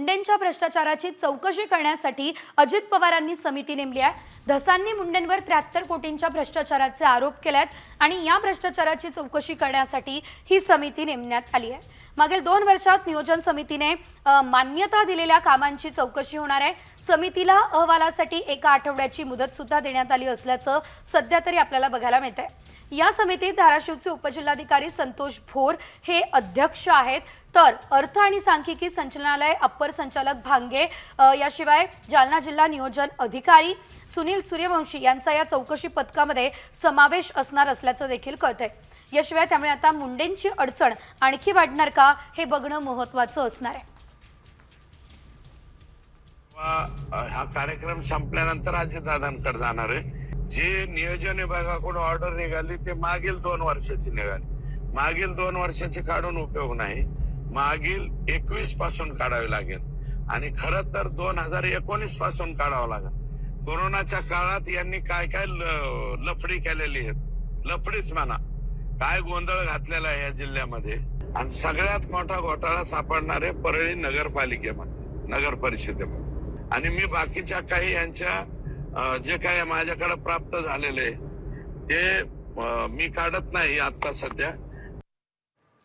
मुंडेंच्या भ्रष्टाचाराची चौकशी करण्यासाठी अजित पवारांनी समिती नेमली आहे। धसांनी मुंडेंवर 73 कोटींच्या भ्रष्टाचाराचे आरोप केलेत आणि या भ्रष्टाचाराची चौकशी करण्यासाठी ही समिती नेमण्यात आली आहे। मागील 2 वर्षात नियोजन समितीने मान्यता दिलेल्या कामांची चौकशी होणार आहे। समितीला अहवालासाठी 1 आठवड्याची मुदत सुद्धा देण्यात आली असल्याचं सध्या तरी आपल्याला बघायला मिळतंय। या समितीत धाराशिवचे उपजिल्हाधिकारी संतोष भोर हे अध्यक्ष आहेत, तर अर्थ आणि सांख्यिकी संचालनालय अप्पर संचालक भांगे याशिवाय जालना जिल्हा नियोजन अधिकारी सुनील सूर्यवंशी यांचा या चौकशी पथकामध्ये समावेश असणार असल्याचं देखील कळतंय। याशिवाय त्यामुळे आता मुंडेंची अडचण आणखी वाढणार का हे बघणं महत्त्वाचं असणार आहे। हा कार्यक्रम संपल्यानंतर अजितदादांकडे जाणार आहे। जे नियोजन विभागाकडून ऑर्डर निघाली ते मागील 2 वर्षाची निघाली, मागील 2 वर्षाची काढून उपयोग नाही, मागील 21 पासून काढावी लागेल आणि खरं तर 2019 पासून काढावं लागेल। कोरोनाच्या काळात यांनी काय काय लफडी केलेली आहेत, लफडीच म्हणा, काय गोंधळ घातलेला आहे या जिल्ह्यामध्ये। आणि सगळ्यात मोठा घोटाळा सापडणार आहे परळी नगरपालिकेमध्ये, नगर परिषदेमध्ये। आणि मी बाकीच्या काही यांच्या जे काही माझ्याकडे प्राप्त झालेले ते मी काढत नाही आता सध्या।